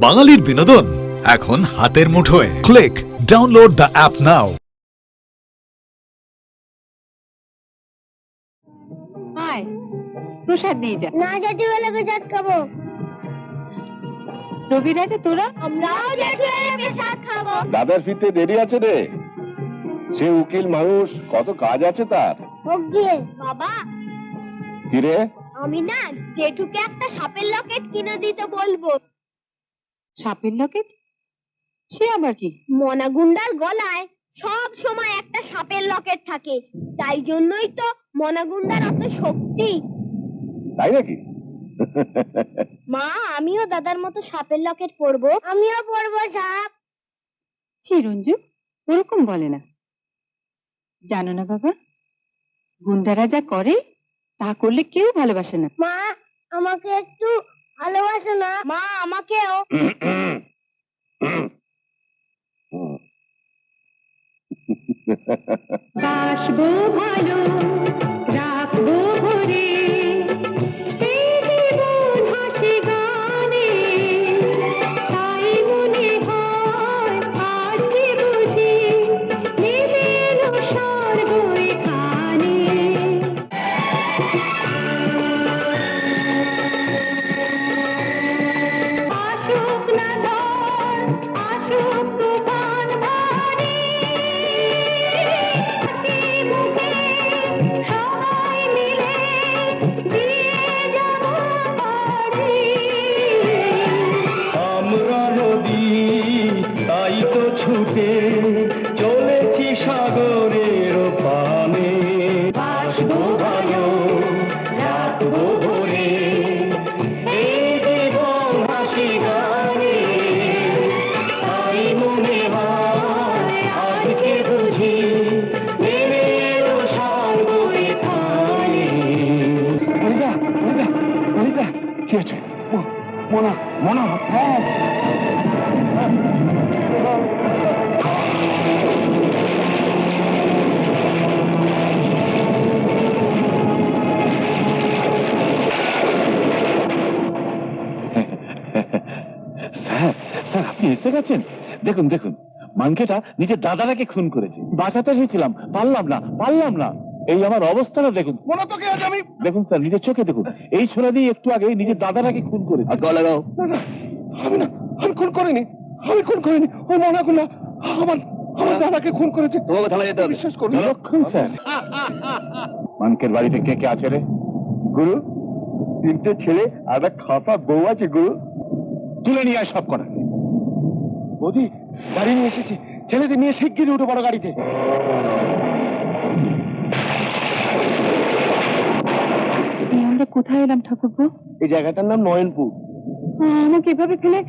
বাঙালির বিনোদন এখন হাতের মুঠোয়। ক্লিক ডাউনলোড দ্য অ্যাপ নাও। আয় প্রসাদ নিয়ে যা। না জেঠুবেলা প্রসাদ খাবো। রবি রাজা তোরা? আমরাও জেঠুবেলা প্রসাদ খাবো। দাদার ফিরতে দেরি আছে রে। সে উকিল মানুষ, কত কাজ আছে তার। ওকে বাবা, কিরে আমি না জেঠুকে একটা সাপের লকেট কিনে দিতে বলবো। সাপের লকেট? সে আবার কি? মনাগুন্ডার গলায় সব সময় একটা সাপের লকেট থাকে, তাই জন্যই তো মনাগুন্ডার এত শক্তি। তাই নাকি? মা, আমিও দাদার মতো সাপের লকেট পরবো। আমিও পরবো সাপ। চিরঞ্জু ওরকম বলে না, জানো না বাবা, গুন্ডারা যা করে তা করলে কেউ ভালোবাসে না। মা, আমাকে একটু ভালোবাসো না। মা, আমাকেও। বাসবো ভালো, রাখবো ভরে, এই জীবন হাসি গানে, তাই মনে হয় আজকে বুঝি নেমে এলো স্বর্গ এখানে। আসুক না ঝড়, আসুক তুফান ভারী, হাসি মুখে সবাই মিলে দিয়ে যাব পাড়ি। আমরা নদী, তাই তো ছুটে চলেছি সাগরের পানে। বাসবো ভালো, রাখবো ভরে, এই জীবন হাসি গানে, তাই মনে হয় আজকে বুঝি নেমে এলো স্বর্গ এখানে। কি আছে? মনা মনা, হ্যাঁ। স্যার, স্যার আপনি এসে গেছেন? দেখুন দেখুন, মাংকেটা নিজের দাদাটাকে খুন করেছে। বাঁচাতে এসেছিলাম, পারলাম না। এই আমার অবস্থাটা দেখুন। মনে তো আজ আমি দেখুন স্যার, নিজের চোখে দেখুন, এই ছোড়া দিয়ে একটু আগে নিজের দাদাটাকে খুন করেছে। আর গলা লাগাও। আমি খুন করিনি। ওই মনাগুলা আমার দাদাকে খুন করেছে। তোমাকে থানায় যেতে হবে। বিশ্বাস করুন। লক্ষণ স্যার। মানকের বাড়িতে কে কে আছে রে? গুরু, 3টে ছেলে আর একটা খাপা বউ আছে গুরু। তুলে নিয়ে আয় সব করা। বৌদি, গাড়ি নিয়ে এসেছি, ছেলেদের নিয়ে শিগগিরই উঠে বড় গাড়িতে। আমরা কোথায় এলাম ঠাকুরপো? এই জায়গাটার নাম নয়নপুর। আমাকে এভাবে ফেলে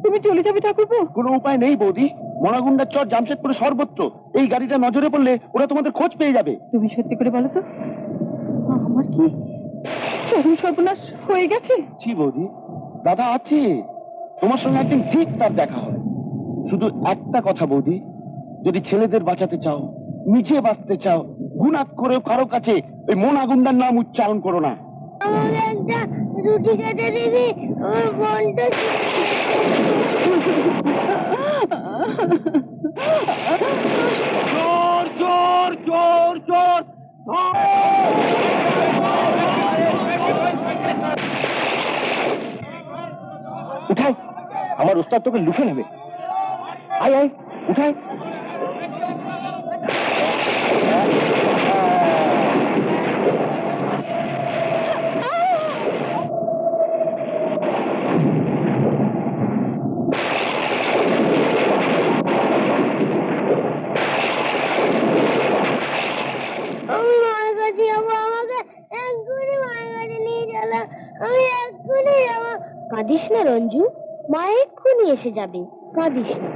তুমি চলে যাবে ঠাকুরপো? কোনো উপায় নেই বৌদি, মনাগুন্ডার চর জামশেদপুরে সর্বত্র। এই গাড়িটা নজরে পড়লে ওরা তোমাদের খোঁজ পেয়ে যাবে। তুমি সত্যি করে বলো তো, আমার কি চরম সর্বনাশ হয়ে গেছে? ছি বৌদি, দাদা আছে, তোমার সঙ্গে একদিন ঠিক তার দেখা হবে। শুধু একটা কথা বৌদি, যদি ছেলেদের বাঁচাতে চাও, নিজে বাঁচতে চাও, গুনাহ করে কারো কাছে ওই মনাগুন্ডার নাম উচ্চারণ করো না। আমাকে একটা রুটি খেতে দিবি? আমার বোনটা জোর জোর জোর জোর। উঠাই, আমার ওস্তাদ তোকে লুফে নেবে। আয় আয়, উঠাই। আমি মায়ের কাছে যাবো। আমাকে এক্ষুনি মায়ের কাছে নিয়ে চলো। আমি এক্ষুনি যাবো। কাঁদিস না রঞ্জু, মা এক্ষুনি এসে যাবে, কাঁদিস না।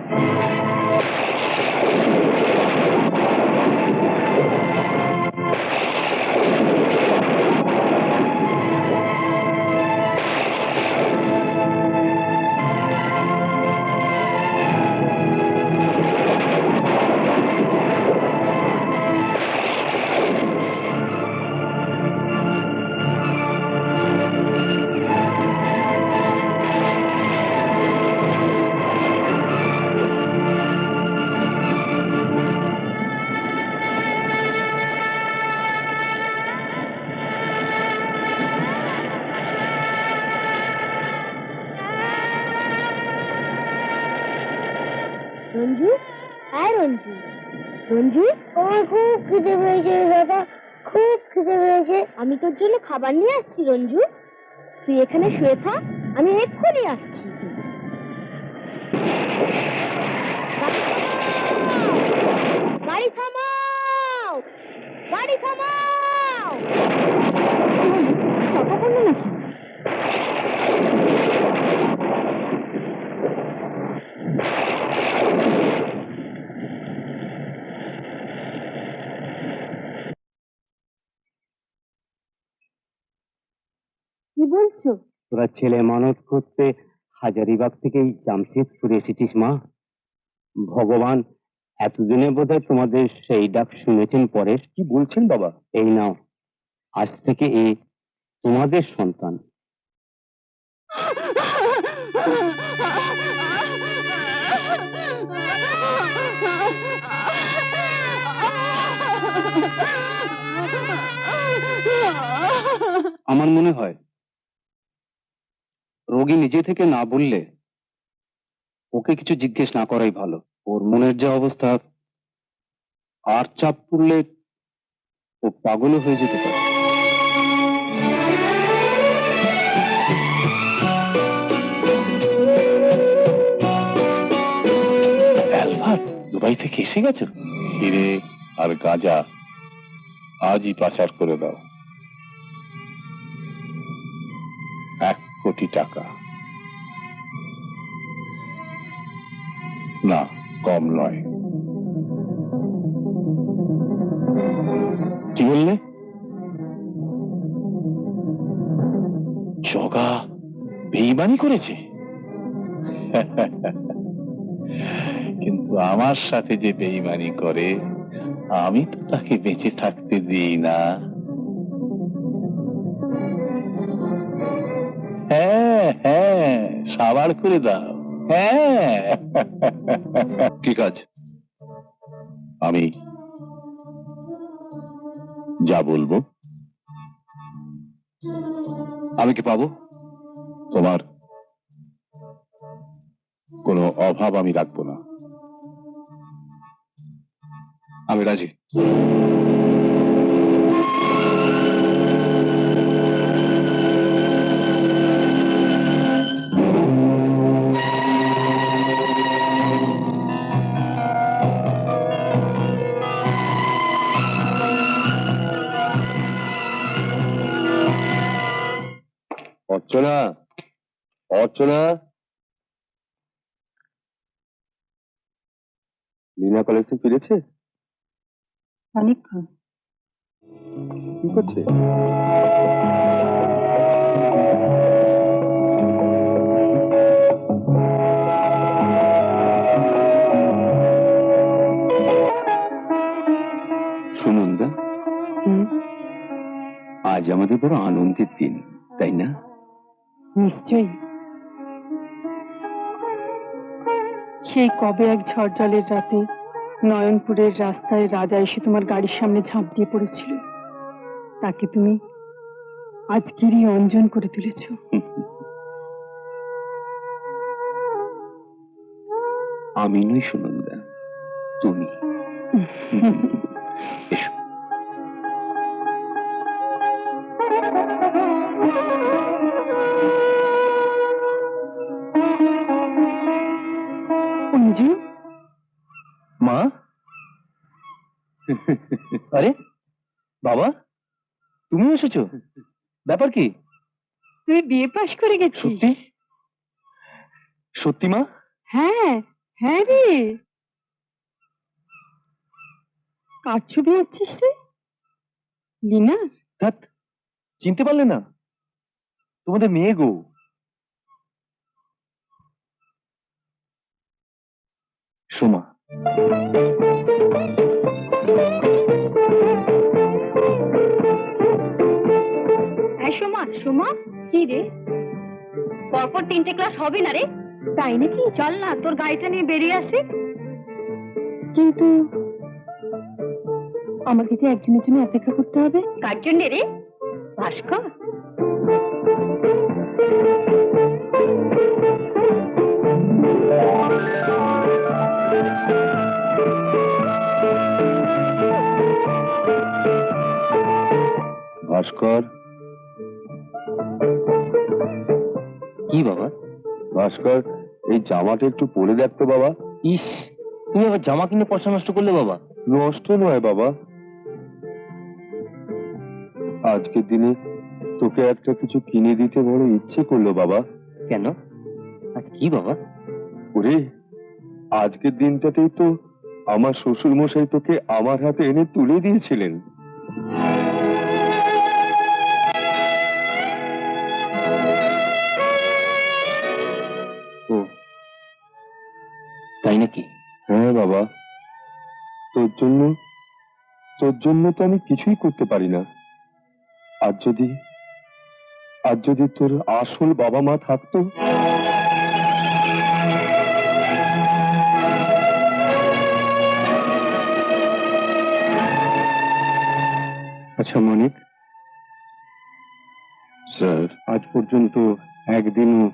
রঞ্জু, হ্যাঁ রঞ্জু, রঞ্জু, আমার খুব খিদে পেয়েছে দাদা, খুব খিদে পেয়েছে। আমি তোর জন্য খাবার নিয়ে আসছি রঞ্জু, তুই এখানে শুয়ে থাক, আমি এক্ষুনি আসছি। গাড়ি থামাও, গাড়ি থামাও। চাপা পড়লো নাকি? কি বলছো? তোরা ছেলে মানত করতে হাজারিবাগ থেকে এই জামশেদপুরে এসেছিস মা? ভগবান এতদিনে বোধহয় তোমাদের সেই ডাক শুনেছেন। পরে কি বলছেন বাবা? এই নাও, আজ থেকে এ তোমাদের সন্তান। আমার মনে হয় রোগী নিজে থেকে না বললে ওকে কিছু জিজ্ঞেস না করাই ভালো। ওর মনের যে অবস্থা, আর চাপ পড়লে ও পাগলও হয়ে যেতে পারে। অ্যালবার্ট দুবাই থেকে এসে গেছো? হিরে আর গাঁজা আজই পাচার করে দাও। 1 কোটি টাকা। না, কম নয়। কি বললে? জগা বেঈমানি করেছে? কিন্তু আমার সাথে যে বেঈমানি করে, আমি তো তাকে বেঁচে থাকতে দিই না। হ্যাঁ হ্যাঁ, সাবার করে দাও। হ্যাঁ। কি কাজ? আমি যা বলবো। আমি কি পাবো? তোমার কোনো অভাব আমি রাখবো না। আমি রাজি। অর্চনা, অর্চনা, লীনা কলেজ থেকে ফিরেছে? অনেকক্ষণ। কি করছে? শুনুন দা, আজ আমাদের বড় আনন্দের দিন, তাই না? নিশ্চয়ই। সেই কবে এক ঝড় জলের রাতে নয়নপুরের রাস্তায় রাজা এসে তোমার গাড়ির সামনে ঝাঁপ দিয়ে পড়েছিল, তাকে তুমি আজকেরই অঞ্জন করে তুলেছ। আমি নই শুনুন দা, তুমি। এসো। অঞ্জু, মা? আরে বাবা, তুমি এসেছো? ব্যাপার কি? তুই বিয়ে পাশ করে গেছিস? সত্যি? সত্যি মা? হ্যাঁ হ্যাঁ রে। কার ছবি আছিস রে? লীনা? ধ্যাৎ, চিনতে পারলে না? তোমাদের মেয়ে গো। সোমা। সোমা, সোমা, কি রে? পরপর 3টে ক্লাস হবে না রে? তাই নাকি? চল না, তোর গাড়িটা নিয়ে বেরিয়ে আসি। কিন্তু আমাকে যে একজনের জন্য অপেক্ষা করতে হবে। কার জন্য রে? ভাস্কর? ভাস্কর, কি বাবা? ভাস্কর, এই জামাটা একটু পরে দেখতো বাবা। ইস, তুমি আবার জামা কিনে পয়সা নষ্ট করলে বাবা। নষ্ট নয় বাবা, আজকের দিনে তোকে একটা কিছু কিনে দিতে বড় ইচ্ছে করলো বাবা। কেন? আজ কি বাবা? ওরে, আজকের দিনটাতেই তো আমার শ্বশুর মশাই তোকে আমার হাতে এনে তুলে দিয়েছিলেন। ও তাই নাকি? হ্যাঁ বাবা, তোর জন্য তো আমি কিছুই করতে পারি না। আজ যদি তোর আসল বাবা মা থাকতো। আচ্ছা মানিক স্যার, আজ পর্যন্ত একদিনও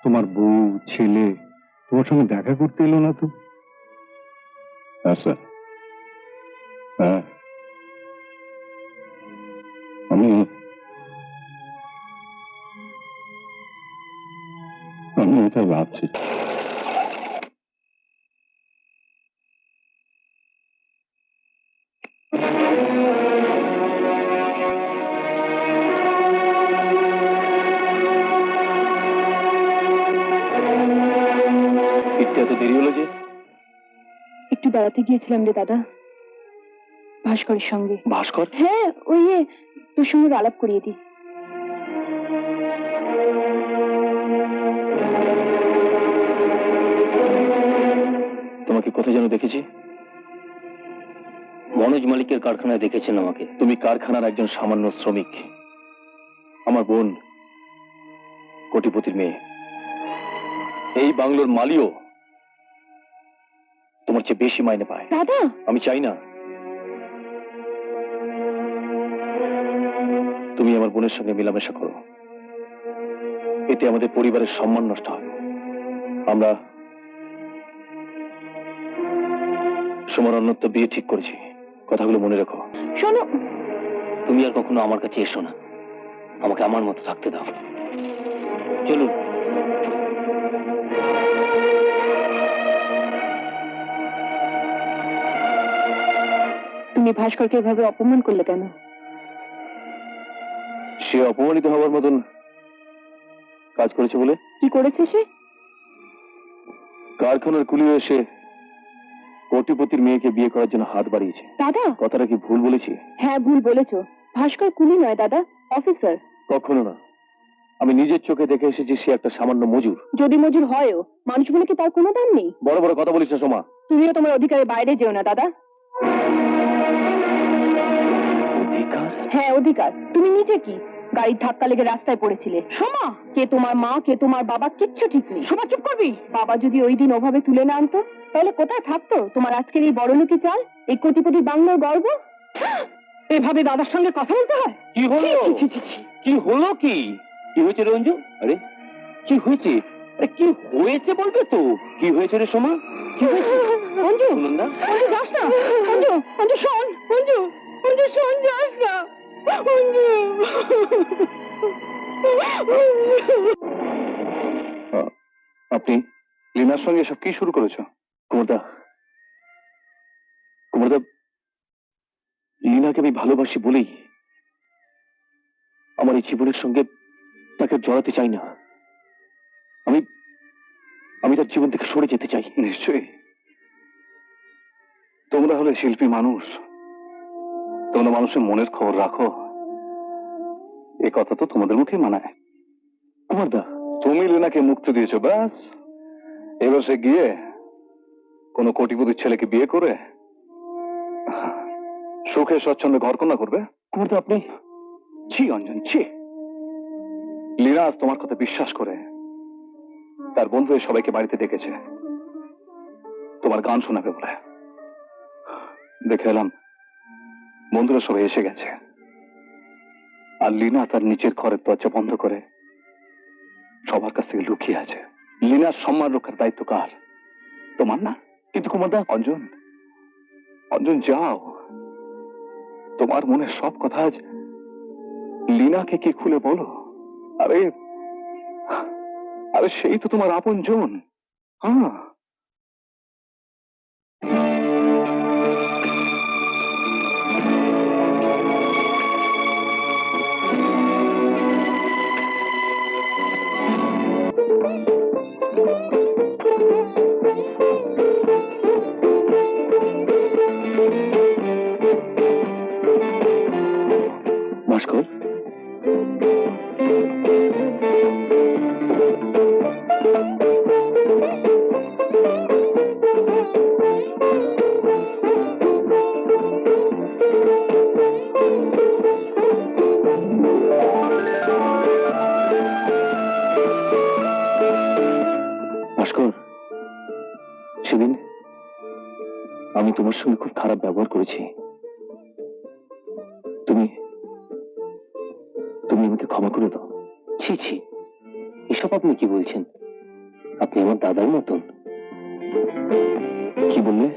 তোমার বউ ছেলে তোমার সঙ্গে দেখা করতে এলো না তো? হ্যাঁ স্যার, হ্যাঁ, আমি এটা ভাবছি। এত দেরি হলো যে? একটু বেড়াতে গিয়েছিলাম রে দাদা, ভাস্করের সঙ্গে। ভাস্কর? হ্যাঁ, ওই তোর সঙ্গে ওর আলাপ করিয়ে দিই। তোমাকে কোথায় যেন দেখেছি? মনোজ মালিকের কারখানায় দেখেছেন আমাকে। তুমি কারখানার একজন সামান্য শ্রমিক। আমার বোন কোটিপতির মেয়ে। এই বাংলোর মালিও তোমার চেয়ে বেশি মাইনে পায়। দাদা, আমি চাই না তুমি আমার বোনের সঙ্গে মেলামেশা করো। এতে আমাদের পরিবারের সম্মান নষ্ট হয়। আমরা সমর অন্যত্ব বিয়ে ঠিক করেছি, কথাগুলো মনে রেখো। শোনো, তুমি আর কখনো আমার কাছে এসো না, আমাকে আমার মতো থাকতে দাও। চলুন। তুমি ভাস্করকে এভাবে অপমান করলে কেন? সে অপমানিত হওয়ার মতন কাজ করেছে বলে। কি করেছে সে? কারখানার কুলি এসে কোটিপতির মেয়েকে বিয়ে করার জন্য হাত বাড়িয়েছে। দাদা, কথাটা কি ভুল বলেছি? হ্যাঁ, ভুল বলেছো। ভাস্কর কুলি নয় দাদা, অফিসার। কখনো না, আমি নিজের চোখে দেখে এসেছি সে একটা সামান্য মজুর। যদি মজুর হয়ও, মানুষগুলো কি তার কোনো দাম নেই? বড় বড় কথা বলিস না সোমা। তুমিও তোমার অধিকারের বাইরে যেও না দাদা। অধিকার? হ্যাঁ, অধিকার। তুমি নিজে কি গাড়ির ধাক্কা লেগে রাস্তায় পড়েছিলে? সোমা, কে তোমার মা কে তোমার বাবা কিচ্ছু ঠিক নেই। সোমা, চুপ করবি। বাবা যদি ওই দিন ওভাবে তুলে না আনতো, তাহলে কোথায় থাকতো তোমার আজকের এই বড়লোকি চাল, এই কোটিপতি বাংলার গর্ব? এভাবে দাদার সঙ্গে কথা বলতে হয়? কি হলো? কি হলো? কি কি হয়েছে রঞ্জু? আরে কি হয়েছে? আরে কি হয়েছে বলবে তো? কি হয়েছে রে সোমা? কি হয়েছে? অঞ্জু, সুনন্দা? অঞ্জু যাস না। অঞ্জু, অঞ্জু শোন। অঞ্জু, অঞ্জু শোন, যাস না। অঞ্জু। আপনি লীনার সঙ্গে সব কি শুরু করেছো? কুমারদা, কুমারদা, লীনাকে আমি ভালোবাসি বলেই আমার এই জীবনের সঙ্গে তাকে জড়াতে চাই না। আমি তার জীবন থেকে সরে যেতে চাই। নিশ্চয়ই। তোমরা হলে শিল্পী মানুষ, তোমরা মানুষের মনের খবর রাখো, এ কথা তো তোমাদের মুখে মানায়। কুমারদা, তুমি লীনাকে মুক্তি দিয়েছো, ব্যাস। এবার সে গিয়ে কোন কোটিপতির ছেলেকে বিয়ে করে সুখে স্বচ্ছন্দে ঘরকন্যা করবে। কুমারদা, আপনি ছি অঞ্জন, ছি। লীনা আজ তোমার কথা বিশ্বাস করে তার বন্ধু সবাইকে বাড়িতে ডেকেছে তোমার গান শোনাবে বলে। দেখে এলাম বন্ধুরা সবাই এসে গেছে, আর লীনা তার নিচের ঘরের দরজা বন্ধ করে সবার কাছ থেকে লুকিয়ে আছে। লীনার সম্মান রক্ষার দায়িত্ব কার? তোমার না? কিন্তু কুমারদা, অঞ্জন, অঞ্জন যাও, তোমার মনের সব কথা আজ লীনাকে কি খুলে বলো? আরে আরে সেই তো তোমার আপন জন। হ্যাঁ, ভাস্কর, ভাস্কর, সেদিন আমি তোমার সঙ্গে খুব খারাপ ব্যবহার করেছি। তুমি তুমি আমাকে ক্ষমা করে দাও। ছি ছি, এসব আপনি কি বলছেন? আপনি আমার দাদার মতন। কি বললে?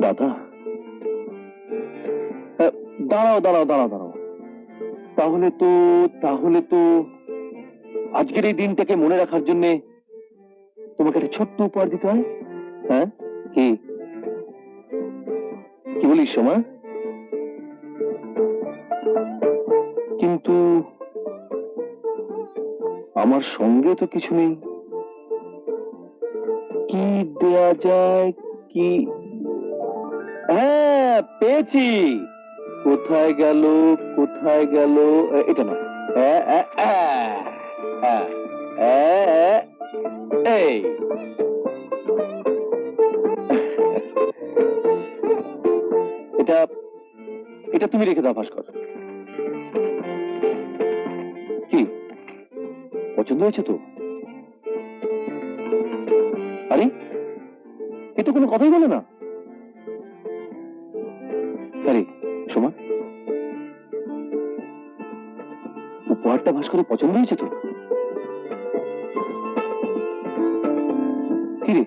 দাদা? দাঁড়াও দাঁড়াও দাঁড়াও দাঁড়াও, তাহলে তো আজকের এই দিনটাকে মনে রাখার জন্য তোমাকে একটা ছোট্ট উপহার দিতে হয়। হ্যাঁ, কি কি বলিস সোমা? কিন্তু আমার সঙ্গে তো কিছু নেই। কি দেয়া যায়? কি? হ্যাঁ, পেয়েছি। কোথায় গেল? কোথায় গেল? এটা নয়। এই এটা এটা তুমি রেখে দাও ভাস্কর। কি পছন্দ হয়েছে তো? আরে এ তো কোনো কথাই বলে না। আরে সোমা, উপহারটা ভাস্করের পছন্দ হয়েছে তো? কি রে,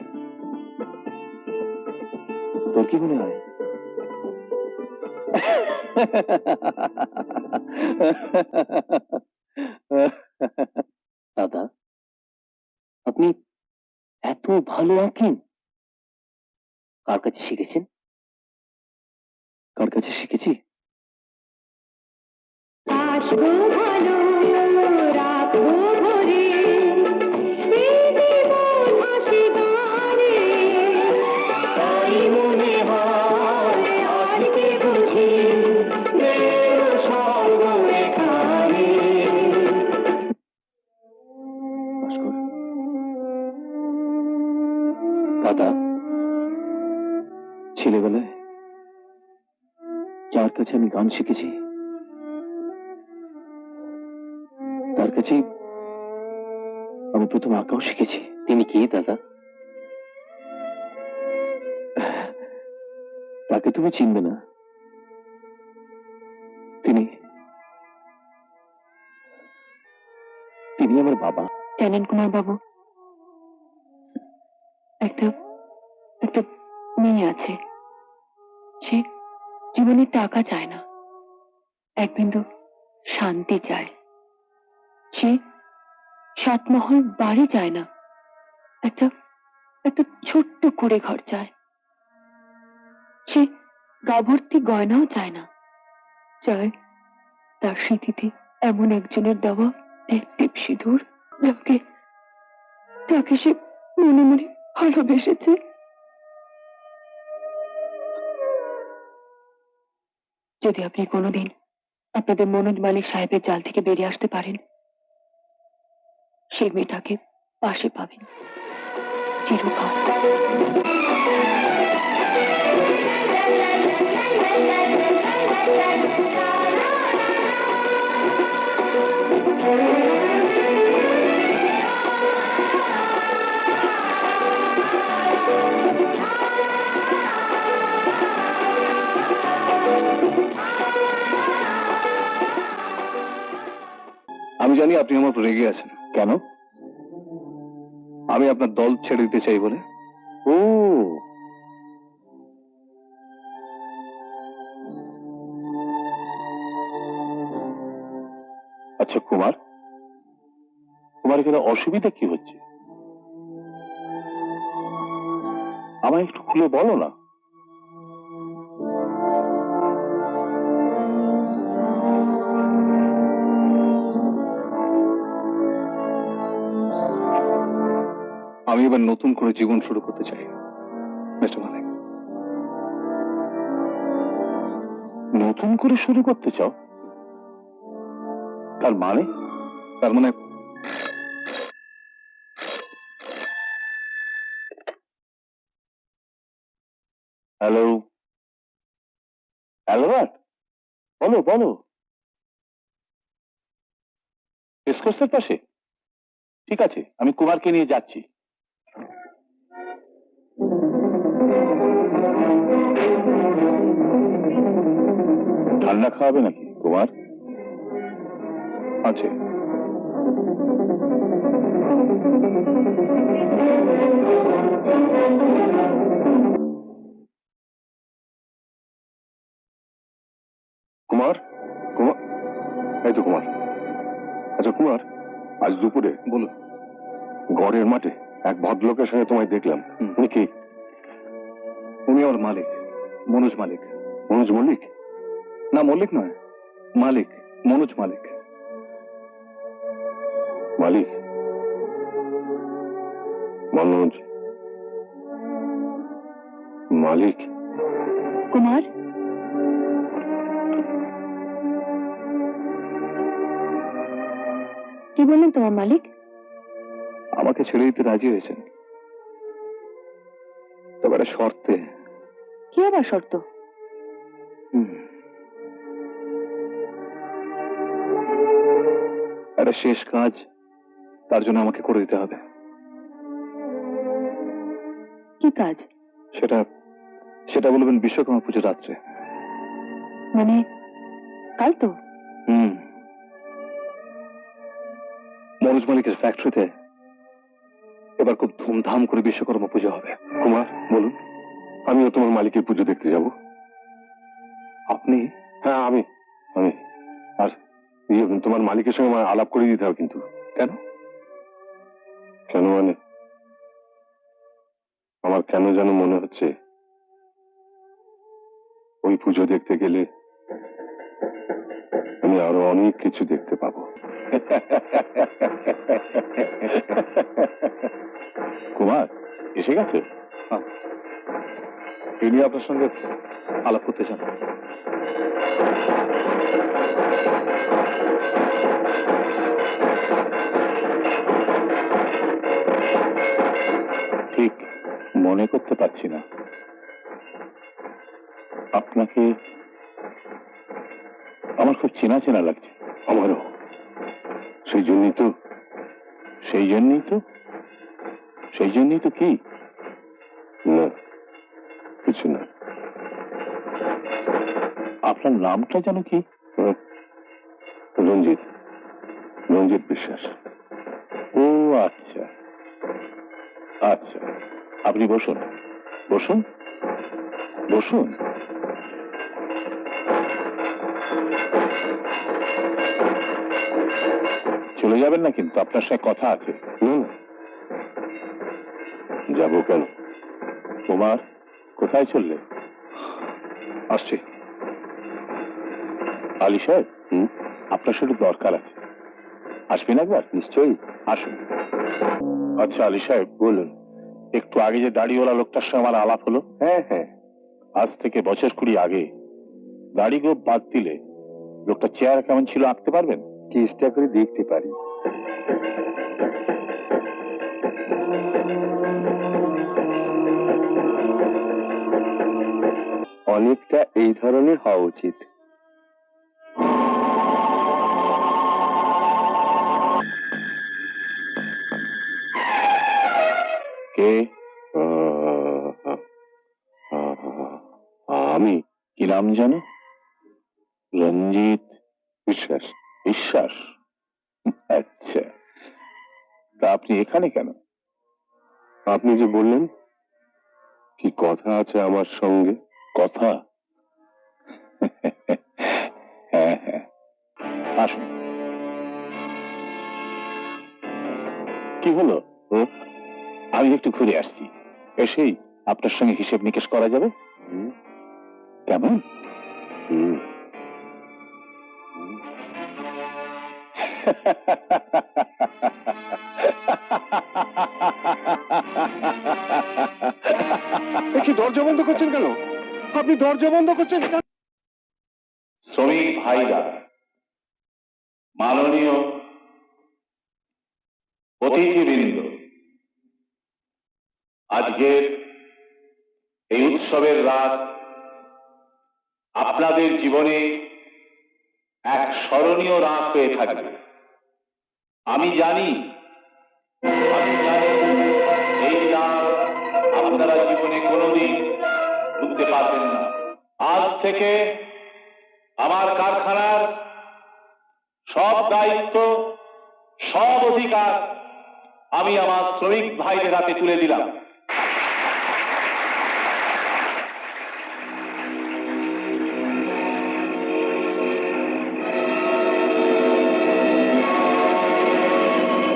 তোর কি মনে হয়? দাদা, আপনি এত ভালো আঁকেন? কার কাছে শিখেছেন? কার কাছে শিখেছি? ভাস্কর, দাদা ছেলেবেলায় যার কাছে আমি গান শিখেছি তার কাছে আমি প্রথম আঁকাও শিখেছি। তিনি কি দাদা? তাকে তুমি চিনবে না। তিনি তিনি আমার বাবা। জানেন কুমার বাবু, একটা একটা মেয়ে আছে, সে জীবনে টাকা চায় না, এক বিন্দু শান্তি চায়। সে 7 মহল বাড়ি চায় না, একটা একটা ছোট্ট কুড়ে ঘর চায়। সে গা ভর্তি গয়নাও চায় না, চায় তার স্মৃতিতে এমন একজনের দেওয়া এক টিপ সিঁদুর, যাকে যাকে সে মনে মনে ভালোবেসেছে। যদি আপনি কোনোদিন আপনাদের মনোজ মালিক সাহেবের জাল থেকে বেরিয়ে আসতে পারেন, সেই মেয়েটাকে পাশে পাবেন চিরকাল। আমি জানি আপনি আমার উপর রেগে আছেন। কেন? আমি আপনার দল ছেড়ে দিতে চাই বলে? ও, আচ্ছা কুমার, তোমার এখানে অসুবিধা কি হচ্ছে? আমায় একটু খুলে বলো না। আমি এবার নতুন করে জীবন শুরু করতে চাই মিস্টার মালিক। নতুন করে শুরু করতে চাও? তার মানে? তার মানে হ্যালো অ্যালবার্ট, বলো বলো। রেসকোর্সের পাশে? ঠিক আছে, আমি কুমারকে নিয়ে যাচ্ছি। ঠান্ডা খাওয়াবে নাকি কুমার? আছে। কুমার, কুমার, এই তো কুমার। আচ্ছা কুমার, আজ দুপুরে বলুন। গড়ের মাঠে এক ভদ্রলোকের সঙ্গে তোমায় দেখলাম। উনি কি? উনি আমার মালিক, মনোজ মালিক। মনোজ মল্লিক? না, মল্লিক নয়, মালিক, মনোজ মালিক। মালিক? মনোজ মালিক? কুমার, কি বললেন তোমার মালিক? আমাকে ছেড়ে দিতে রাজি হয়েছেন, তবে একটা শর্তে। কি আবার শর্ত? একটা শেষ কাজ তার জন্য আমাকে করে দিতে হবে। কি কাজ? সেটা সেটা বলবেন বিশ্বকর্মা পুজোর রাত্রে। মানে কাল তো? মনোজ মালিকের ফ্যাক্টরিতে এবার খুব ধুমধাম করে বিশ্বকর্মা পুজো হবে। কুমার, বলুন। আমিও তোমার মালিকের পুজো দেখতে যাব। আপনি? হ্যাঁ, আমি। আর তোমার মালিকের সঙ্গে আমার আলাপ করে দিতে হবে কিন্তু। কেন? কেন মানে, আমার কেন যেন মনে হচ্ছে ওই পুজো দেখতে গেলে আমি আরো অনেক কিছু দেখতে পাবো। কুমার এসে গেছে? তিনি আপনার সঙ্গে আলাপ করতে চান। ঠিক মনে করতে পারছি না। আপনাকে আমার খুব চেনা চেনা লাগছে। আমারও। সেই জন্যই তো। সেই জন্যই তো? সেই জন্যই তো কি? না, কিছু না। আপনার নামটা যেন কি? রঞ্জিত, রঞ্জিত বিশ্বাস। ও আচ্ছা আচ্ছা, আপনি বসুন বসুন বসুন। চলে যাবেন না কিন্তু, আপনার সাথে কথা আছে। না না, যাবো কেন? কুমার, কোথায় চললে? আসছি। আলী সাহেব, আপনার সাথে দরকার আছে, আসবেন একবার? নিশ্চয়ই। আসুন। আচ্ছা আলী সাহেব, বলুন। একটু আগে যে দাড়িওয়ালা লোকটার সঙ্গে আমার আলাপ হলো, হ্যাঁ হ্যাঁ, আজ থেকে বছর 20 আগে, দাড়ি গোঁফ বাদ দিলে লোকটা চেহারা কেমন ছিল আঁকতে পারবেন? চেষ্টা করে দেখতে পারি। অনেকটা এই ধরনের হওয়া উচিত। কে? আমি। কি নাম জানো? রঞ্জিত বিশ্বাস। বিশ্বাস? আচ্ছা, তা আপনি এখানে কেন? আপনি যে বললেন কি কথা আছে আমার সঙ্গে। কথা? হ্যাঁ হ্যাঁ, আসুন কি হলো? আমি একটু ঘুরে আসছি, এসেই আপনার সঙ্গে হিসেব নিকেশ করা যাবে। কেমন? কি দরজা বন্ধ করছেন কেন? আপনি দরজা বন্ধ করছেন কেন? শ্রমিক ভাইরা, মাননীয় অতিথিবৃন্দ, আজকের এই উৎসবের রাত আপনাদের জীবনে এক স্মরণীয় রাত হয়ে থাকবে। আমি জানি এই রাত আপনারা জীবনে কোনোদিন ভুলতে পারবেন না। আজ থেকে আমার কারখানার সব দায়িত্ব, সব অধিকার আমি আমার শ্রমিক ভাইদের হাতে তুলে দিলাম।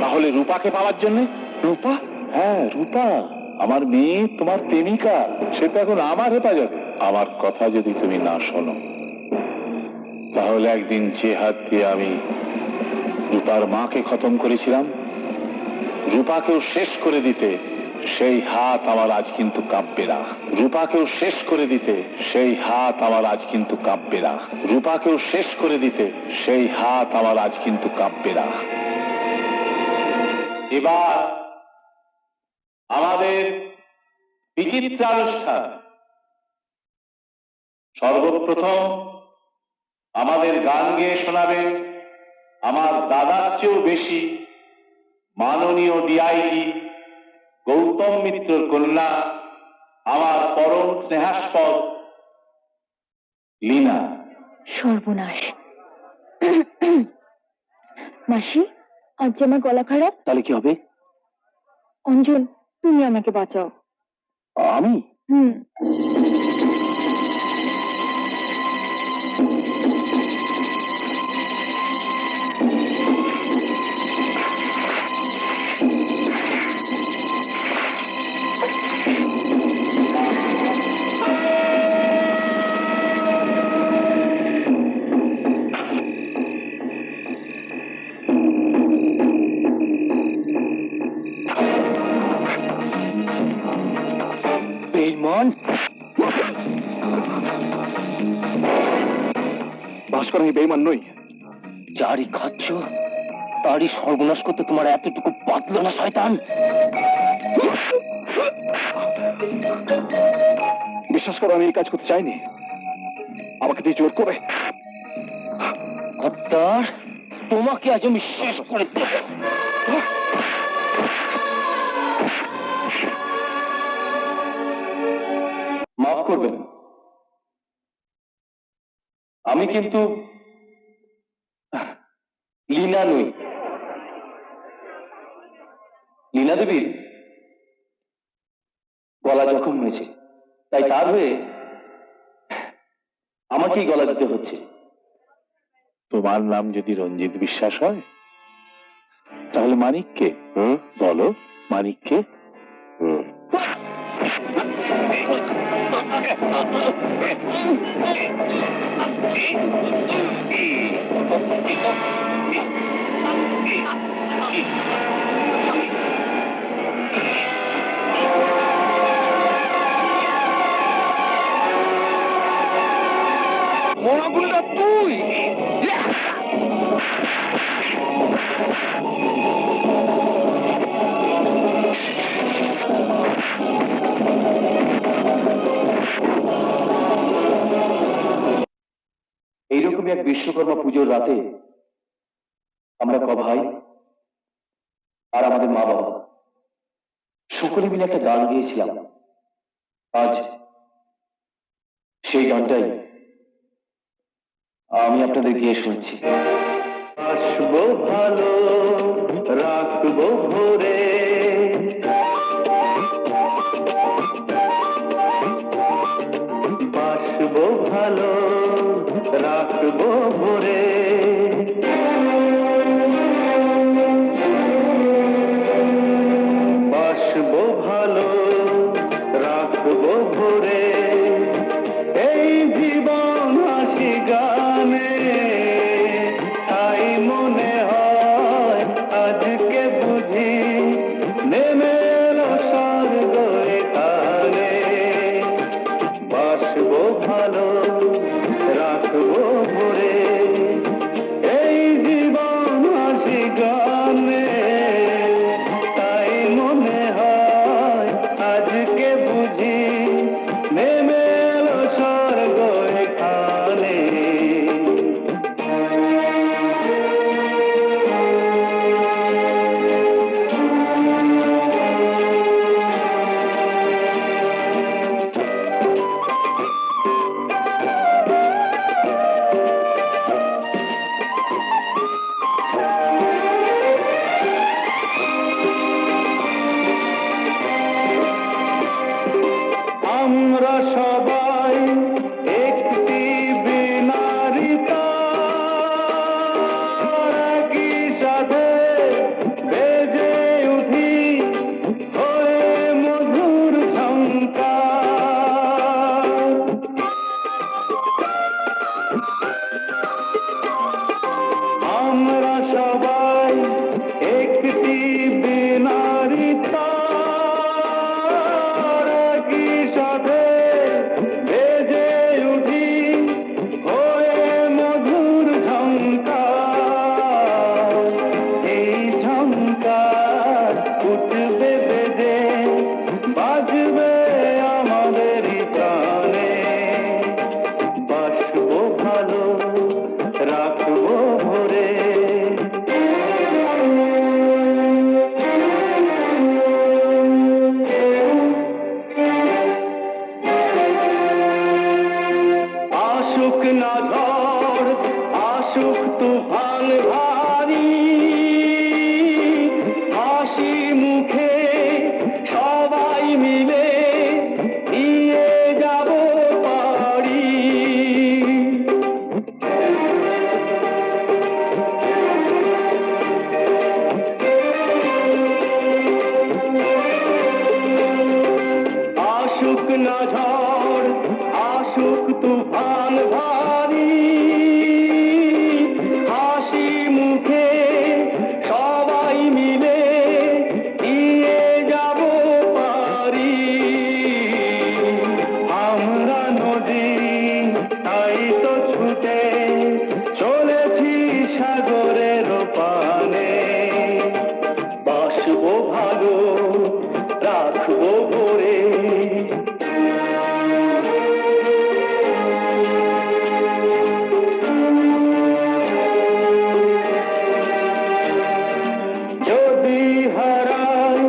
তাহলে রূপাকে পাওয়ার জন্য? রূপা? হ্যাঁ, রূপা আমার মেয়ে, তোমার প্রেমিকা। সে তো এখন আমার হেফাজতে। আমার কথা যদি তুমি না শোনো, তাহলে একদিন যে হাত দিয়ে আমি রূপার মাকে খতম করেছিলাম, রূপাকেও শেষ করে দিতে সেই হাত আমার আজ কিন্তু কাঁপবে না। রূপাকেও শেষ করে দিতে সেই হাত আমার আজ কিন্তু কাঁপবে না। রূপাকেও শেষ করে দিতে সেই হাত আমার আজ কিন্তু কাঁপবে না। এবার আমাদের বিচিত্রানুষ্ঠান। সর্বপ্রথম আমাদের গান গেয়ে শোনাবেন আমার দাদার চেয়েও বেশি মাননীয় ডিআইজি গৌতম মিত্রর কন্যা, আমার পরম স্নেহাস্পদ লীনা। সর্বনাশ। মাসি, আজ যে আমার গলা খারাপ। তাহলে কি হবে? অঞ্জন, তুমি আমাকে বাঁচাও। আমি? বেঈমান! ভাস্কর, আমি বেঈমান নই। যারই খাচ্ছ তারই সর্বনাশ করতে তোমার এতটুকু বাতলো না শয়তান? বিশ্বাস করো, আমি এই কাজ করতে চাইনি। আমাকে দিয়ে জোর করে। কর্তার, তোমাকে আজ আমি শেষ করে দেব। মাফ করবেন, আমি কিন্তু লীনা নই। লীনা দেবীর গলা জখম হয়েছে, তাই তার হয়ে আমাকেই গলা দিতে হচ্ছে। তোমার নাম যদি রঞ্জিত বিশ্বাস হয়, তাহলে মানিককে বলো। মানিককে? মরাগুলোটা তুই! এইরকমই এক বিশ্বকর্মা পুজোর রাতে আমরা ভাই আর আমাদের মা বাবা সকলে মিলে একটা গান গিয়েছিলাম। আজ সেই গানটাই আমি আপনাদের গিয়ে শুনছি। আসবো ভালো, রাখবো ভোরে, বাসবো ভালো, রাখবো ভোরে। ভালো রাখবো ভরে এই জীবন হাসি গানে তাই মনে হয় আজকে বুঝি নেমে এলো স্বর্গ এখানে বাসবো ভালো রাখবো ভরে এই জীবন হাসি গানে তাই মনে হয় আজকে বুঝি নেমে এলো স্বর্গ এখানে আমরা সবাই একটি বিনারী তার একই সাথে বেজে উঠি হয়ে মধুর ঝঙ্কার আমরা সবাই একটি বিনারী তার একই সাথে বেজে উঠি হয়ে মধুর ঝঙ্কার এই ঝঙ্কার উঠবে বেজে বাজবে আমাদের প্রাণে বাসবো ভালো রাখবো ভরে আসুক না ঝড় আসুক তুফান ভারী হাসি মুখে সবাই মিলে নিয়ে যাব পারি আসুক না ঝড় আসুক তুফান ভারী হাসি মুখে সবাই মিলে নিয়ে যাব পারি আমরা নদী তাই তো ছুটে চলেছি সাগরের পানে বাসবো ভালো রাখবো ভরে যদি হারাই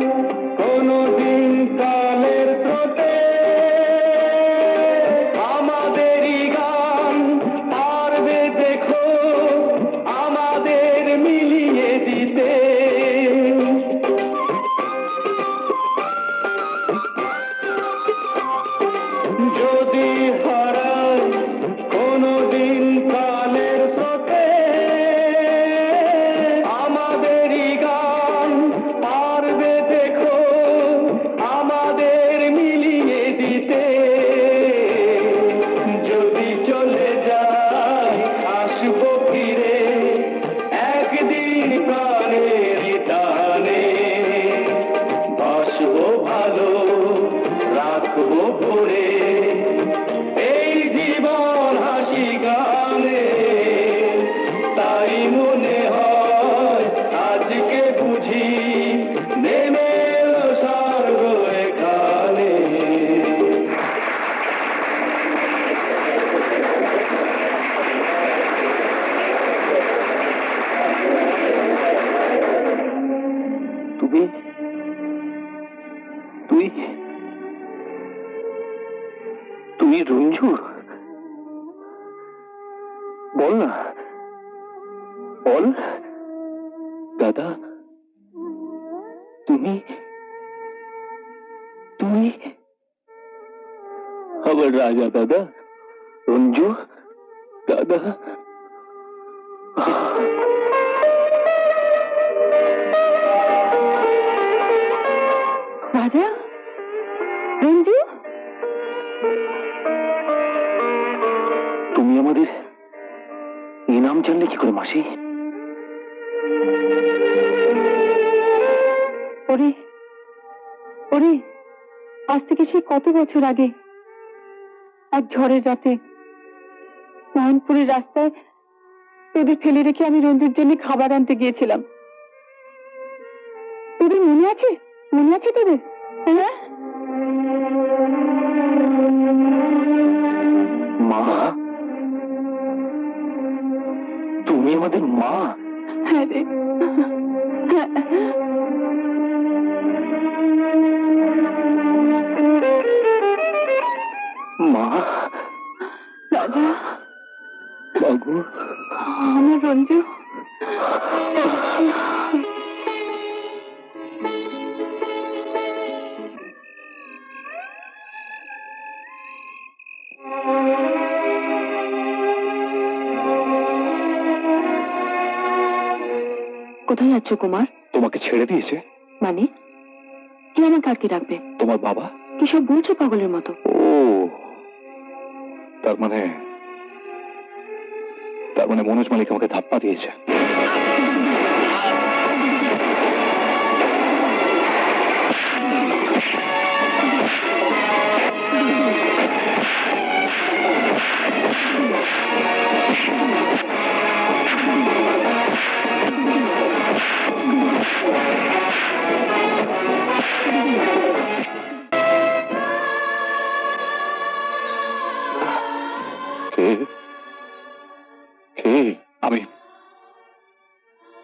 কোনদিন কালের স্রোতে আমাদেরই গান পারবে দেখো আমাদের মিলিয়ে দিতে যদি হারাই কোনদিন কালের স্রোতে আমাদেরই গান পারবে দেখো আমাদের মিলিয়ে দিতে যদি চলে যাই আসবো ফিরে একদিন প্রাণের টানে বাসবো ভালো রাখবো ভরে এই জীবন হাসি গানে তাই মনে হয় আজকে বুঝি নেমে এলো স্বর্গ এখানে তুমি তুই তুই রঞ্জু বল না বল দাদা তুমি তুমি আমার রাজা দাদা রঞ্জু দাদা রাজা রঞ্জু, তুমি আমাদের এই নাম জানলে কি করে মাসি? ওরে ওরে, আজ থেকে সে কত বছর আগে এক ঝড়ের রাতে নয়নপুরের রাস্তায় তোদের ফেলে রেখে আমি রঞ্জুর জন্য খাবার আনতে গিয়েছিলাম। তোদের মনে আছে? মনে আছে তোদের? হ্যাঁ, মা, তুমি আমাদের মা? হ্যাঁ রে। মা, রাজা, বাবু, আমার রঞ্জু। কোথায় যাচ্ছ কুমার? তোমাকে ছেড়ে দিয়েছে? মানে কে আমাকে আটকে রাখবে? তোমার বাবা? কি সব বলছো পাগলের মতো? ও, তার মানে মনোজ মালিক আমাকে ধাপ্পা দিয়েছে।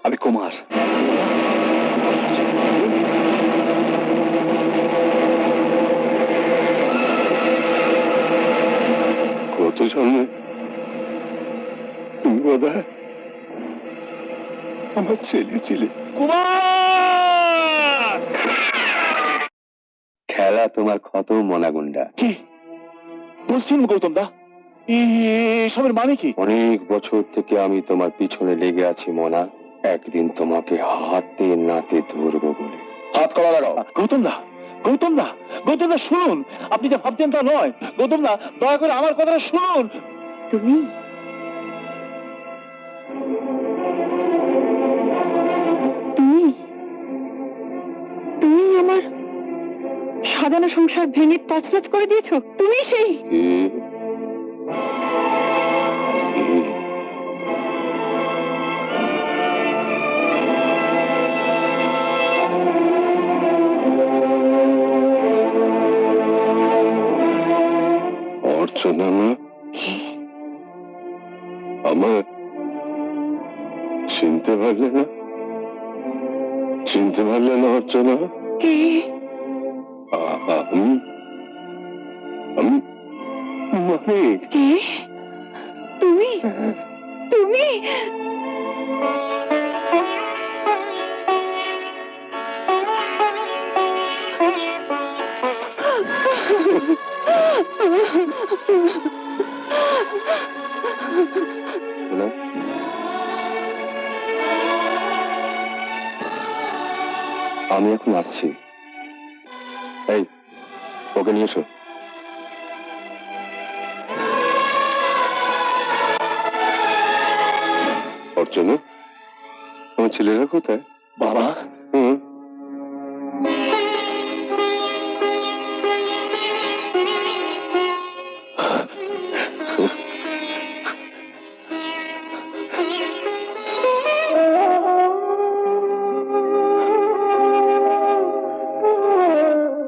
আমি কুমার। কত জন্মে তুমি বোধহয় আমার ছেলে ছিলে। খেলা তোমার খতম মনাগুন্ডা। কি বলছেন গৌতম দা? এসবের মানে কি? অনেক বছর থেকে আমি তোমার পিছনে লেগে আছি মনা, একদিন তোমাকে হাতে নাতে ধরবো বলে। হাত করা দাঁড়াও। গৌতম দা, গৌতম দা, গৌতম দা শুনুন, আপনি যা ভাবছেন তা নয়। গৌতম দা, দয়া করে আমার কথাটা শুনুন। তুমি তুমি তুমি আমার সাজানো সংসার ভেঙে তছনছ করে দিয়েছো। তুমি সেই অর্চনা না? আমার চিনতে পারলে না? চিনতে পারলে না অর্চনা? কে? আমি আমি মালিক। কে? তুমি তুমি না? আমি এখন আসছি। এই, ওকে নিয়ে এসো। অর্চনা, আমার ছেলেরা কোথায়? বাবা, হুম,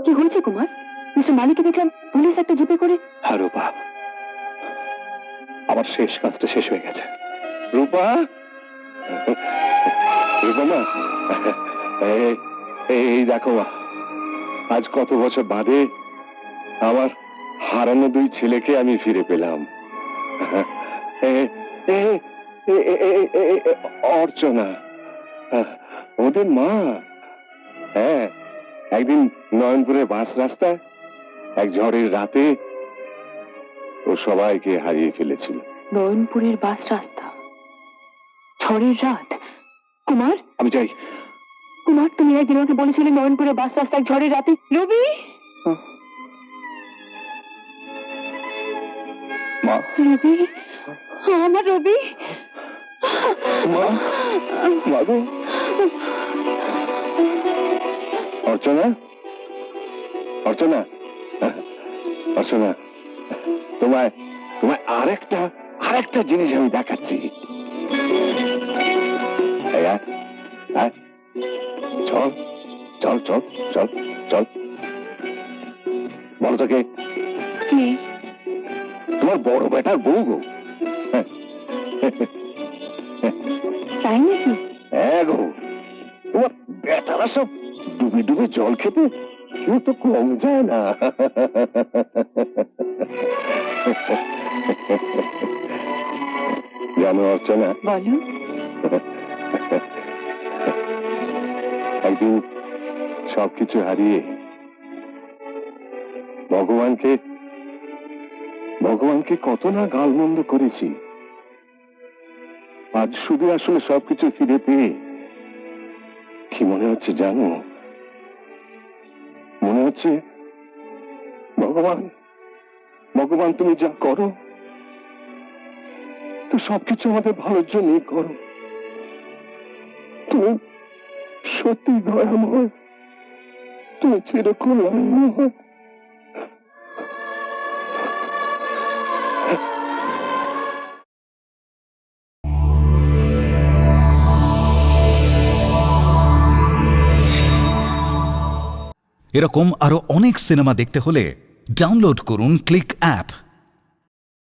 কি হয়েছে কুমার? মিস্টার মালিককে দেখলাম পুলিশ একটা জিপে করে। হ্যাঁ রূপা, আমার শেষ কাজটা শেষ হয়ে গেছে। রূপা, রূপা মা, এই দেখো মা, আজ কত বছর বাদে আমার হারানো দুই ছেলেকে আমি ফিরে পেলাম। অর্চনা ওদের মা। হ্যাঁ, একদিন নয়নপুরে বাস রাস্তায় এক ঝড়ের রাতে ও সবাইকে হারিয়ে ফেলেছিল। নয়নপুরের বাস রাস্তা, ঝড়ের রাত। কুমার, আমি যাই। কুমার, তুমি একদিন আমাকে বলেছিলে নয়নপুরের বাস রাস্তায় ঝড়ের রাতে। রবি, রবি, আমার রবি। মাগো অর্চনা, অর্চনা, অর্চনা, তোমায় তোমায় আরেকটা জিনিস আমি দেখাচ্ছি। এই আয়, আয়, চল চল চল চল চল। বলো তোকে তোমার বড় বেটার বউ গো। তাই নাকি? হ্যাঁ গো, তোমার বেটারা সব ডুবে ডুবে জল খেতে কেউ তো কম যায় না। জানো অর্চনা, বলো। একদিন সবকিছু হারিয়ে ভগবানকে কত না গালমন্দ করেছি। আজ শুধু আসলে সবকিছু ফিরে পেয়ে কি মনে হচ্ছে জানো? মনে হচ্ছে ভগবান তুমি যা করো তো সবকিছু আমাদের ভালোর জন্যই করো। তুমি সত্যি দয়াময়, তুমি চিরকল্যাণময়। এরকম আরো অনেক সিনেমা দেখতে হলে ডাউনলোড করুন ক্লিক অ্যাপ।